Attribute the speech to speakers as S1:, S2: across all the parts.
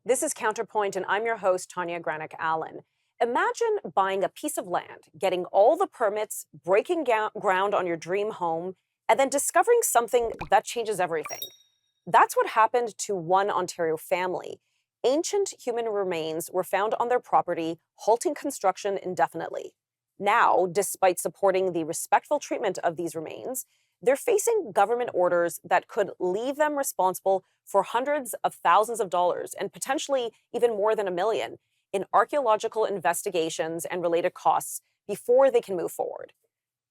S1: This is Counterpoint, and I'm your host, Tanya Granic Allen. Imagine buying a piece of land, getting all the permits, breaking ground on your dream home, and then discovering something that changes everything. That's what happened to one Ontario family. Ancient human remains were found on their property, halting construction indefinitely. Now, despite supporting the respectful treatment of these remains, they're facing government orders that could leave them responsible for hundreds of thousands of dollars and potentially even more than $1 million in archaeological investigations and related costs before they can move forward.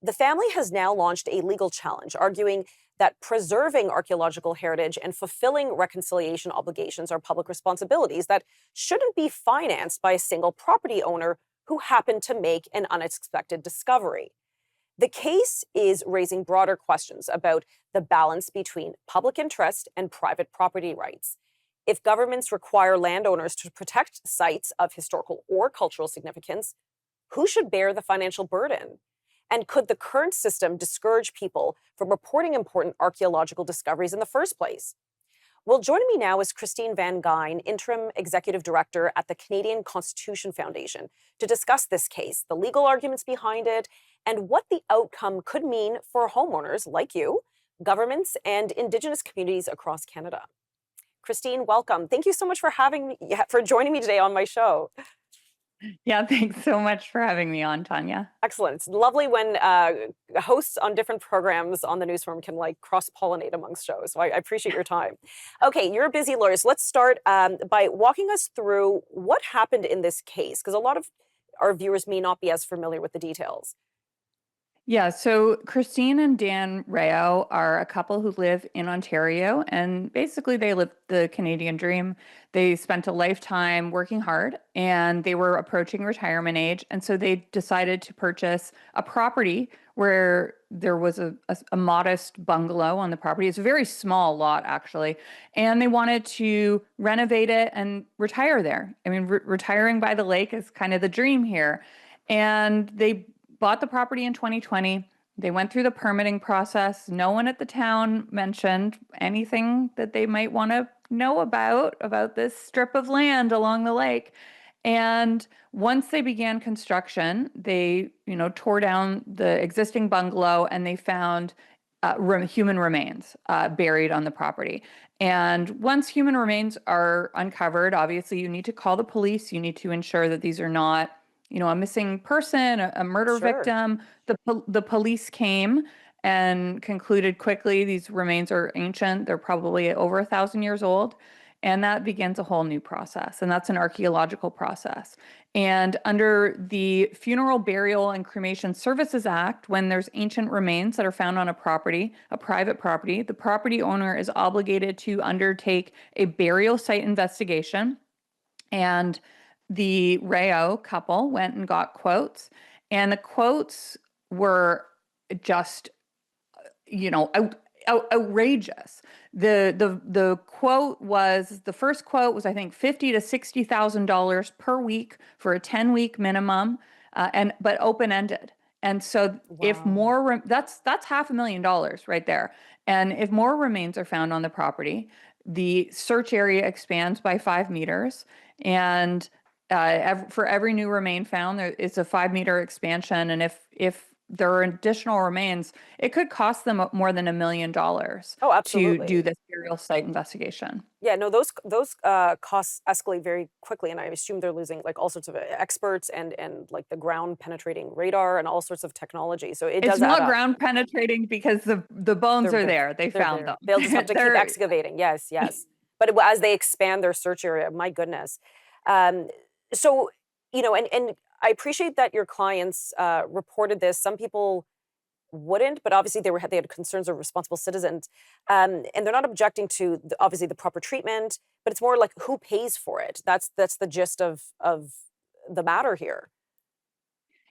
S1: The family has now launched a legal challenge, arguing that preserving archaeological heritage and fulfilling reconciliation obligations are public responsibilities that shouldn't be financed by a single property owner who happened to make an unexpected discovery. The case is raising broader questions about the balance between public interest and private property rights. If governments require landowners to protect sites of historical or cultural significance, who should bear the financial burden? And could the current system discourage people from reporting important archaeological discoveries in the first place? Well, joining me now is Christine Van Geyn, Interim Executive Director at the Canadian Constitution Foundation, to discuss this case, the legal arguments behind it, and what the outcome could mean for homeowners like you, governments, and Indigenous communities across Canada. Christine, welcome. Thank you so much for joining me today on my show.
S2: Yeah, thanks so much for having me on, Tanya.
S1: Excellent. It's lovely when hosts on different programs on the newsroom can cross-pollinate amongst shows. So I appreciate your time. Okay, you're a busy lawyer, so let's start by walking us through what happened in this case, because a lot of our viewers may not be as familiar with the details.
S2: Yeah, so Christine and Dan Rayo are a couple who live in Ontario, and basically they live the Canadian dream. They spent a lifetime working hard, and they were approaching retirement age, and so they decided to purchase a property where there was a modest bungalow on the property. It's a very small lot, actually, and they wanted to renovate it and retire there. I mean, retiring by the lake is kind of the dream here. And they bought the property in 2020. They went through the permitting process. No one at the town mentioned anything that they might want to know about this strip of land along the lake. And once they began construction, they, tore down the existing bungalow and they found human remains buried on the property. And once human remains are uncovered, obviously you need to call the police. You need to ensure that these are not a missing person, a murder
S1: Sure.
S2: victim. The police came and concluded quickly these remains are ancient. They're probably over 1,000 years old. And that begins a whole new process. And that's an archaeological process. And under the Funeral, Burial, and Cremation Services Act, when there's ancient remains that are found on a property, a private property, the property owner is obligated to undertake a burial site investigation. And the Rayo couple went and got quotes, and the quotes were just, outrageous. The quote was, the first quote was, I think, $50,000 to $60,000 per week for a 10-week minimum, but open-ended. And so if more, that's $500,000 right there. And if more remains are found on the property, the search area expands by 5 meters, and for every new remain found, there is a 5-meter expansion. And if there are additional remains, it could cost them more than $1 million
S1: Oh,
S2: to
S1: absolutely.
S2: do this burial site investigation.
S1: Yeah, no, those costs escalate very quickly, and I assume they're losing all sorts of experts and the ground penetrating radar and all sorts of technology. So it
S2: It's
S1: does add
S2: not
S1: up.
S2: ground penetrating because the bones are there. They
S1: They're
S2: found
S1: there.
S2: them.
S1: They'll just have to keep
S2: They're
S1: excavating. Yes, yes. But as they expand their search area, my goodness. Um, so and I appreciate that your clients reported this. Some people wouldn't, but obviously they had concerns of responsible citizens, and they're not objecting to obviously the proper treatment, but it's more like who pays for it. That's the gist of the matter here.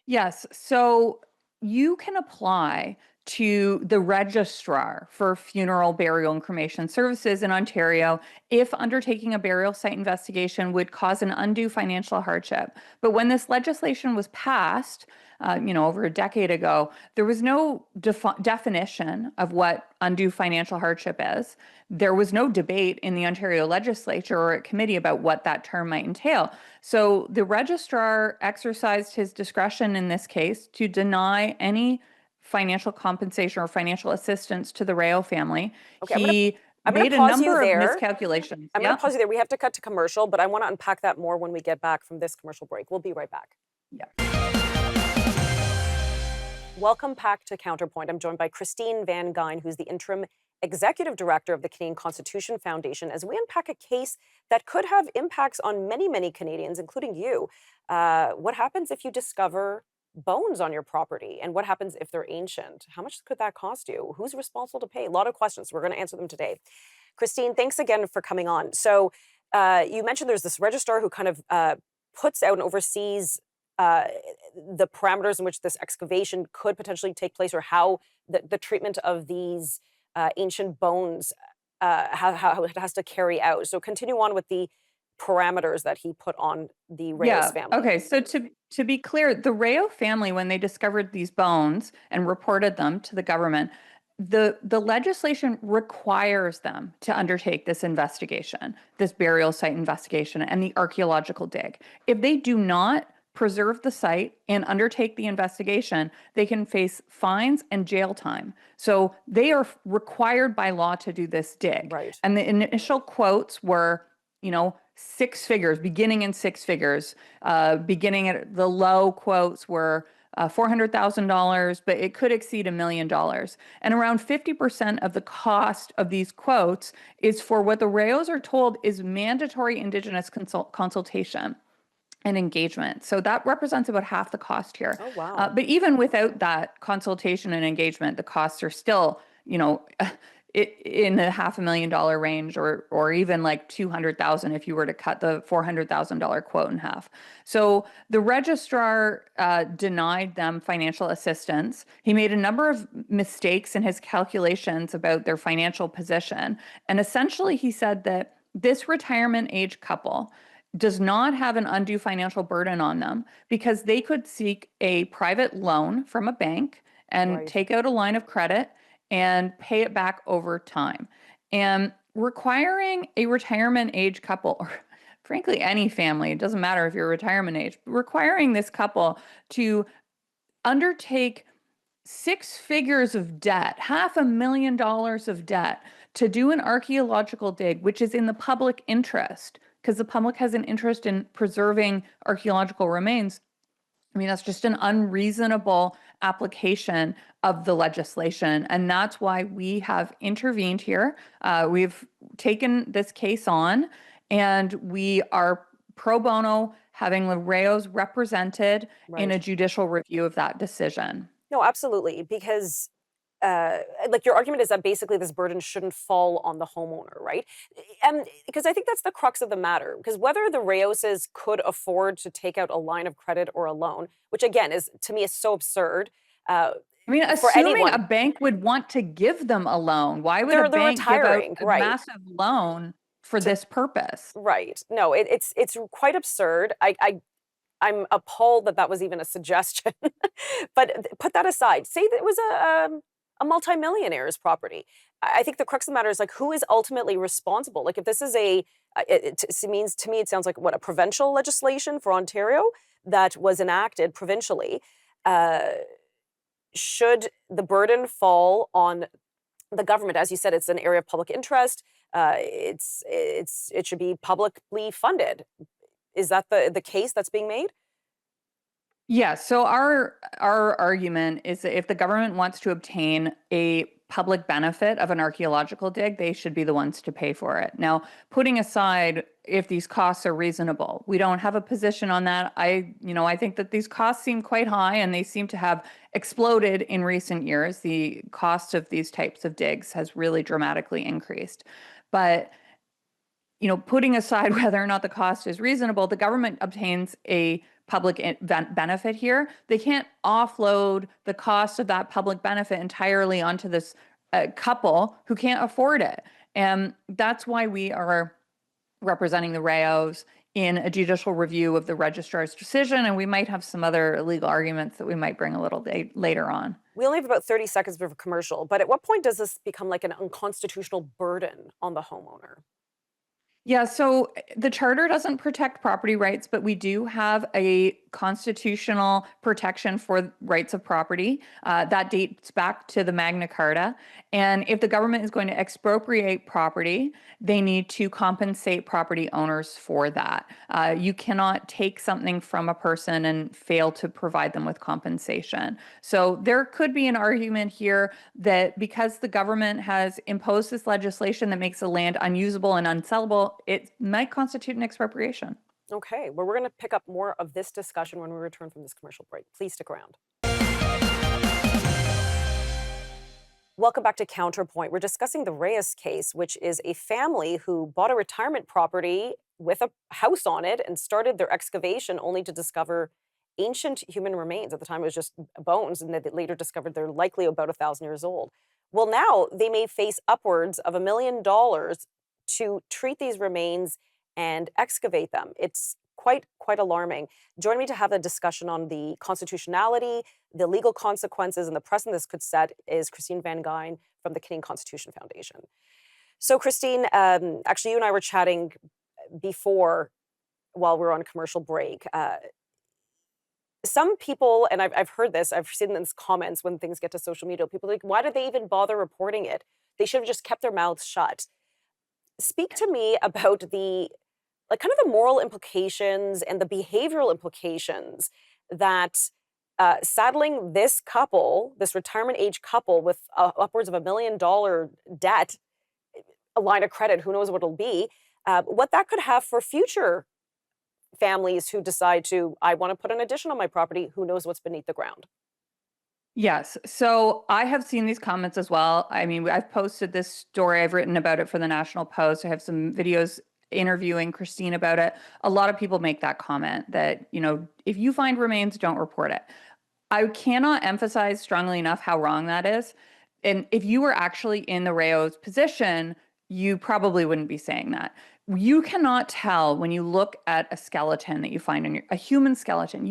S2: Yes. So you can apply to the registrar for funeral, burial, and cremation services in Ontario if undertaking a burial site investigation would cause an undue financial hardship. But when this legislation was passed, over a decade ago, there was no definition of what undue financial hardship is. There was no debate in the Ontario legislature or at committee about what that term might entail. So the registrar exercised his discretion in this case to deny any financial compensation or financial assistance to the Rayo family.
S1: Okay,
S2: He
S1: I'm gonna
S2: made a
S1: pause you
S2: number of
S1: there.
S2: miscalculations.
S1: I'm going to
S2: Yep.
S1: pause you there. We have to cut to commercial, but I want to unpack that more when we get back from this commercial break. We'll be right back.
S2: Yep.
S1: Welcome back to Counterpoint. I'm joined by Christine Van Geyn, who's the Interim Executive Director of the Canadian Constitution Foundation, as we unpack a case that could have impacts on many, many Canadians, including you. What happens if you discover bones on your property? And what happens if they're ancient? How much could that cost you? Who's responsible to pay? A lot of questions. We're going to answer them today. Christine, thanks again for coming on. So you mentioned there's this registrar who kind of puts out and oversees the parameters in which this excavation could potentially take place, or how the treatment of these ancient bones, how it has to carry out. So continue on with the parameters that he put on the Reyes family.
S2: Okay. So to be clear, the Rayo family, when they discovered these bones and reported them to the government, the legislation requires them to undertake this investigation, this burial site investigation, and the archaeological dig. If they do not preserve the site and undertake the investigation, they can face fines and jail time. So they are required by law to do this dig.
S1: Right.
S2: And the initial quotes were, six figures, beginning in six figures. Beginning at the low quotes were $400,000, but it could exceed $1 million. And around 50% of the cost of these quotes is for what the Rayos are told is mandatory Indigenous consultation and engagement. So that represents about half the cost here.
S1: Oh, wow.
S2: But even without that consultation and engagement, the costs are still, in the $500,000 range, or even like $200,000 if you were to cut the $400,000 quote in half. So the registrar denied them financial assistance. He made a number of mistakes in his calculations about their financial position. And essentially he said that this retirement age couple does not have an undue financial burden on them because they could seek a private loan from a bank and
S1: Right.
S2: take out a line of credit and pay it back over time. And requiring a retirement age couple, or frankly, any family, it doesn't matter if you're retirement age, requiring this couple to undertake six figures of debt, $500,000 of debt, to do an archaeological dig, which is in the public interest, because the public has an interest in preserving archaeological remains. I mean, that's just an unreasonable application of the legislation. And that's why we have intervened here. We've taken this case on, and we are pro bono having the Rayos represented in a
S1: Right.
S2: judicial review of that decision.
S1: No, absolutely. Because like your argument is that basically this burden shouldn't fall on the homeowner, right? And because I think that's the crux of the matter. Because whether the Reyoses could afford to take out a line of credit or a loan, which again is to me is so absurd.
S2: I mean,
S1: For
S2: assuming
S1: anyone,
S2: a bank would want to give them a loan, why would a
S1: they're
S2: bank give out
S1: retiring,
S2: a
S1: right?
S2: massive loan for
S1: To,
S2: this purpose?
S1: right. No, it's quite absurd. I'm appalled that that was even a suggestion. But put that aside. Say that it was a multimillionaire's property. I think the crux of the matter is like who is ultimately responsible. Like if this is it means to me it sounds like what a provincial legislation for Ontario that was enacted provincially. Should the burden fall on the government? As you said, it's an area of public interest. It should be publicly funded. Is that the case that's being made?
S2: Yeah, so our argument is that if the government wants to obtain a public benefit of an archaeological dig, they should be the ones to pay for it. Now, putting aside if these costs are reasonable, we don't have a position on that. I think that these costs seem quite high and they seem to have exploded in recent years. The cost of these types of digs has really dramatically increased. But putting aside whether or not the cost is reasonable, the government obtains a public benefit here. They can't offload the cost of that public benefit entirely onto this couple who can't afford it. And that's why we are representing the Rayos in a judicial review of the registrar's decision. And we might have some other legal arguments that we might bring a little later on.
S1: We only have about 30 seconds for a commercial, but at what point does this become like an unconstitutional burden on the homeowner?
S2: Yeah, so the charter doesn't protect property rights, but we do have a constitutional protection for rights of property that dates back to the Magna Carta. And if the government is going to expropriate property, they need to compensate property owners for that. You cannot take something from a person and fail to provide them with compensation. So there could be an argument here that because the government has imposed this legislation that makes the land unusable and unsellable, it might constitute an expropriation.
S1: Okay, well, we're going to pick up more of this discussion when we return from this commercial break. Please stick around. Welcome back to Counterpoint. We're discussing the Reyes case, which is a family who bought a retirement property with a house on it and started their excavation only to discover ancient human remains. At the time, it was just bones, and they later discovered they're likely about 1,000 years old. Well, now they may face upwards of $1 million to treat these remains and excavate them. It's quite alarming. Joining me to have a discussion on the constitutionality, the legal consequences, and the precedent this could set is Christine Van Geyn from the Canadian Constitution Foundation. So, Christine, actually, you and I were chatting before while we were on commercial break. Some people, and I've heard this, I've seen this comments when things get to social media, people are like, why did they even bother reporting it? They should have just kept their mouths shut. Speak to me about the kind of the moral implications and the behavioral implications that saddling this couple, this retirement age couple, with upwards of $1 million debt, a line of credit, who knows what it'll be, what that could have for future families who decide to, I want to put an addition on my property, who knows what's beneath the ground.
S2: Yes. So I have seen these comments as well. I mean, I've posted this story. I've written about it for the National Post. I have some videos interviewing Christine about it. A lot of people make that comment that, if you find remains, don't report it. I cannot emphasize strongly enough how wrong that is. And if you were actually in the Rayo's position, you probably wouldn't be saying that. You cannot tell when you look at a skeleton that you find in a human skeleton.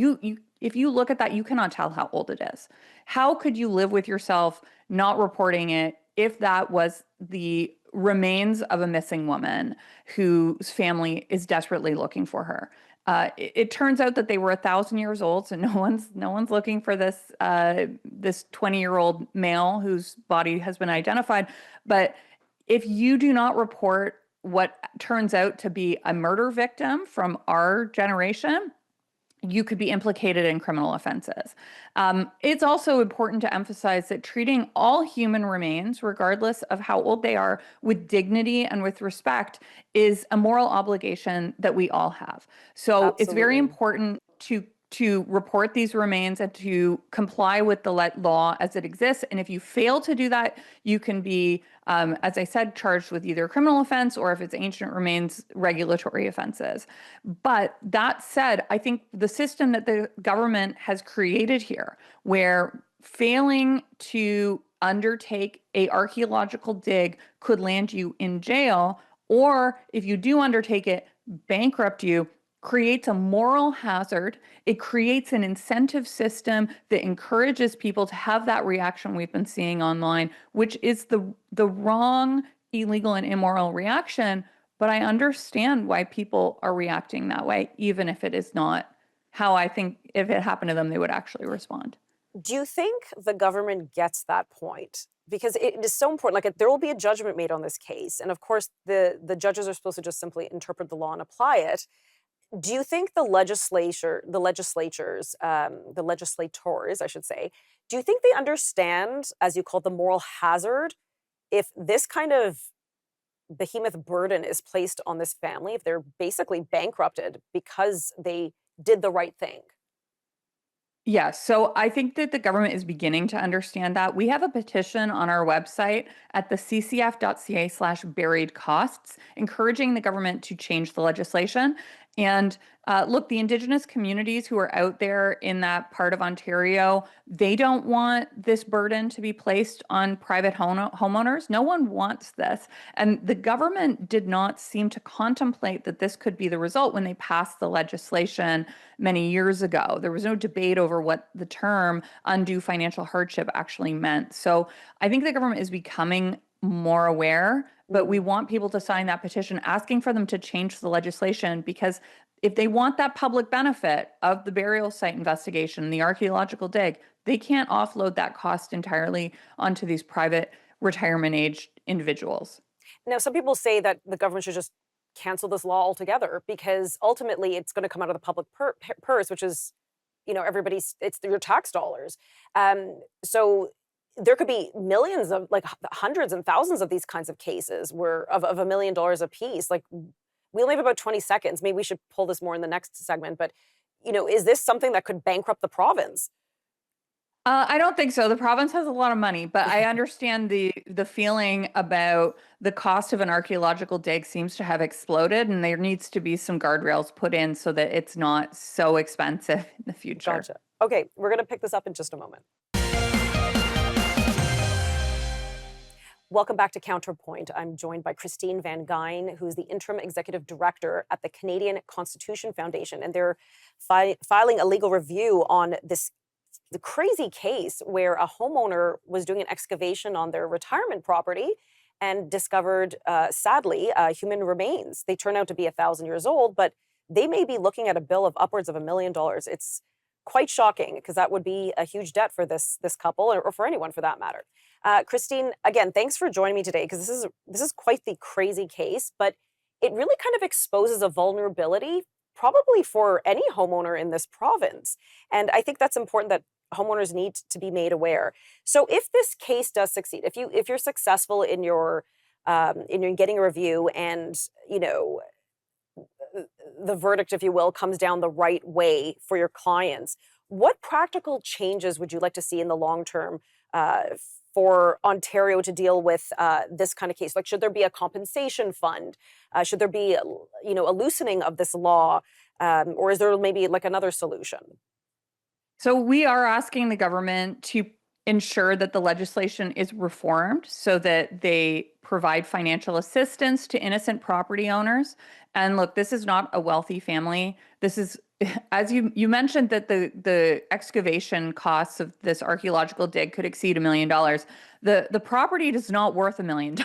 S2: If you look at that, you cannot tell how old it is. How could you live with yourself not reporting it if that was the remains of a missing woman whose family is desperately looking for her? It turns out that they were 1,000 years old, so no one's looking for this 20-year-old male whose body has been identified. But if you do not report what turns out to be a murder victim from our generation, you could be implicated in criminal offenses. It's also important to emphasize that treating all human remains, regardless of how old they are, with dignity and with respect is a moral obligation that we all have. So
S1: Absolutely.
S2: It's very important to report these remains and to comply with the law as it exists. And if you fail to do that, you can be, as I said, charged with either a criminal offense or, if it's ancient remains, regulatory offenses. But that said, I think the system that the government has created here, where failing to undertake an archaeological dig could land you in jail, or if you do undertake it, bankrupt you, creates a moral hazard. It creates an incentive system that encourages people to have that reaction we've been seeing online, which is the wrong, illegal, and immoral reaction. But I understand why people are reacting that way, even if it is not how I think if it happened to them, they would actually respond.
S1: Do you think the government gets that point? Because it is so important. Like, there will be a judgment made on this case. And of course, the judges are supposed to just simply interpret the law and apply it. Do you think the legislators, the legislators, I should say, do you think they understand, as you call it, the moral hazard, if this kind of behemoth burden is placed on this family, if they're basically bankrupted because they did the right thing?
S2: Yeah, so I think that the government is beginning to understand that. We have a petition on our website at the ccf.ca/buried costs, encouraging the government to change the legislation. And look, the Indigenous communities who are out there in that part of Ontario, they don't want this burden to be placed on private homeowners. No one wants this. And the government did not seem to contemplate that this could be the result when they passed the legislation many years ago. There was no debate over what the term undue financial hardship actually meant. So I think the government is becoming more aware, but we want people to sign that petition asking for them to change the legislation, because if they want that public benefit of the burial site investigation, the archaeological dig, they can't offload that cost entirely onto these private retirement age individuals.
S1: Now, some people say that the government should just cancel this law altogether because ultimately it's going to come out of the public purse, which is, it's your tax dollars. So there could be millions of, like, hundreds and thousands of these kinds of cases where of $1 million a piece. Like, we only have about 20 seconds. Maybe we should pull this more in the next segment. But, is this something that could bankrupt the province?
S2: I don't think so. The province has a lot of money, but I understand the feeling about the cost of an archaeological dig seems to have exploded, and there needs to be some guardrails put in so that it's not so expensive in the future.
S1: Gotcha. Okay, we're going to pick this up in just a moment. Welcome back to Counterpoint. I'm joined by Christine Van Geyn, who's the Interim Executive Director at the Canadian Constitution Foundation, and they're filing a legal review on the crazy case where a homeowner was doing an excavation on their retirement property and discovered, sadly, human remains. They turn out to be 1,000 years old, but they may be looking at a bill of upwards of $1 million. It's quite shocking because that would be a huge debt for this couple, or for anyone for that matter. Christine, again, thanks for joining me today, because this is quite the crazy case, but it really kind of exposes a vulnerability probably for any homeowner in this province. And I think that's important, that homeowners need to be made aware. So if this case does succeed, if you're successful in your getting a review, and the verdict, if you will, comes down the right way for your clients, what practical changes would you like to see in the long term for Ontario to deal with this kind of case? Like, should there be a compensation fund? Should there be, a loosening of this law? Or is there maybe like another solution?
S2: So we are asking the government to ensure that the legislation is reformed so that they provide financial assistance to innocent property owners. And look, this is not a wealthy family. This is, as you mentioned, that the excavation costs of this archaeological dig could exceed $1 million. The property is not worth $1 million.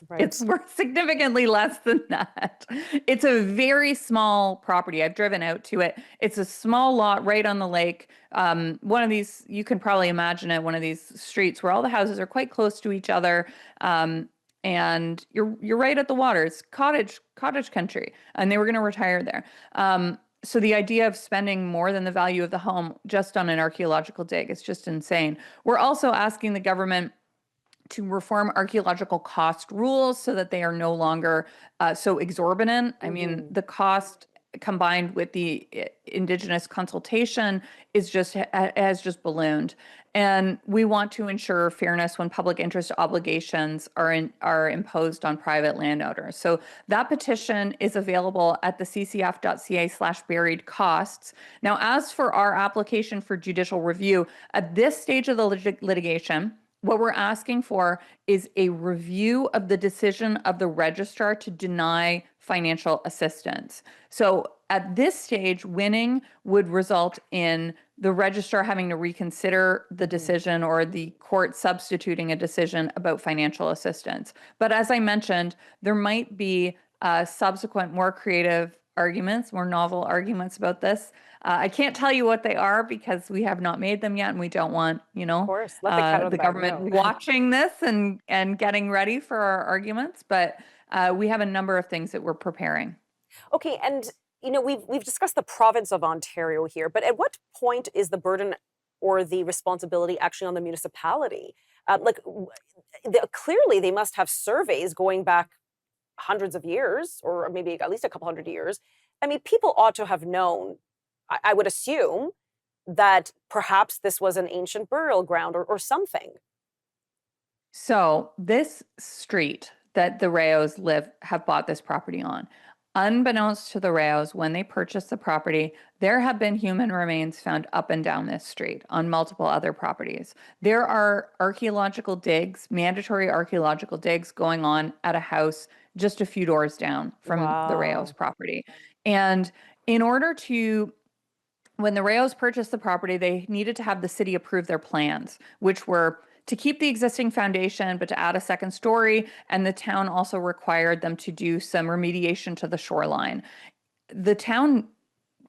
S1: Right.
S2: It's worth significantly less than that. It's a very small property. I've driven out to it. It's a small lot right on the lake. One of these, you can probably imagine it, one of these streets where all the houses are quite close to each other. And you're right at the water. It's cottage country, and they were going to retire there. So the idea of spending more than the value of the home just on an archaeological dig is just insane. We're also asking the government to reform archaeological cost rules so that they are no longer so exorbitant. I mean, the cost combined with the Indigenous consultation has just ballooned. And we want to ensure fairness when public interest obligations are imposed on private landowners. So that petition is available at the ccf.ca/buried costs. Now, as for our application for judicial review, at this stage of the litigation, what we're asking for is a review of the decision of the registrar to deny financial assistance. So at this stage, winning would result in the registrar having to reconsider the decision, or the court substituting a decision about financial assistance. But as I mentioned, there might be subsequent, more creative arguments, more novel arguments about this. I can't tell you what they are because we have not made them yet, and we don't want,
S1: Of course, let the cat out of
S2: the
S1: the bag,
S2: government
S1: no.
S2: watching this and getting ready for our arguments. But we have a number of things that we're preparing.
S1: Okay, and we've discussed the province of Ontario here, but at what point is the burden or the responsibility actually on the municipality? Clearly, they must have surveys going back hundreds of years, or maybe at least a couple hundred years. I mean, people ought to have known, I would assume, that perhaps this was an ancient burial ground or something.
S2: So this street that the Rayos have bought this property on, Unbeknownst to the Rayos, when they purchased the property, there have been human remains found up and down this street on multiple other properties. There are archaeological digs, mandatory archaeological digs going on at a house just a few doors down from the Rayos
S1: Wow.
S2: property. And in order to when the Rayos purchased the property, they needed to have the city approve their plans, which were to keep the existing foundation, but to add a second story. And the town also required them to do some remediation to the shoreline. The town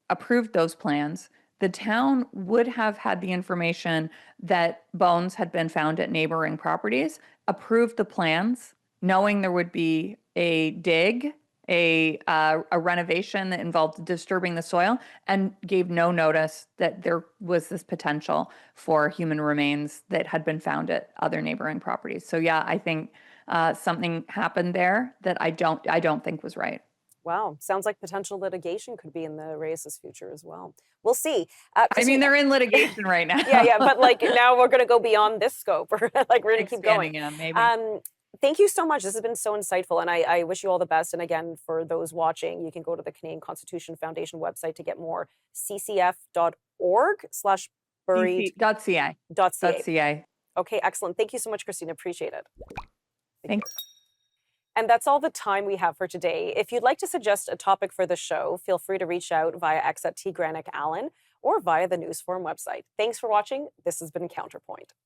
S2: approved those plans. The town would have had the information that bones had been found at neighboring properties, approved the plans, knowing there would be a dig, a renovation that involved disturbing the soil, and gave no notice that there was this potential for human remains that had been found at other neighboring properties. So yeah, I think something happened there that I don't think was right.
S1: Wow. Sounds like potential litigation could be in the Reyes' future as well. We'll see.
S2: I mean,
S1: Christine,
S2: they're in litigation right now.
S1: yeah, but like now we're going to go beyond this scope. Like we're going to keep going.
S2: Expanding, yeah, maybe.
S1: Thank you so much. This has been so insightful, and I wish you all the best. And again, for those watching, you can go to the Canadian Constitution Foundation website to get more. ccf.org/buried.ca.
S2: .ca.
S1: Okay, excellent. Thank you so much, Christine. Appreciate it.
S2: Thanks.
S1: And that's all the time we have for today. If you'd like to suggest a topic for the show, feel free to reach out via X at Granic Allen or via the Newsforum website. Thanks for watching. This has been Counterpoint.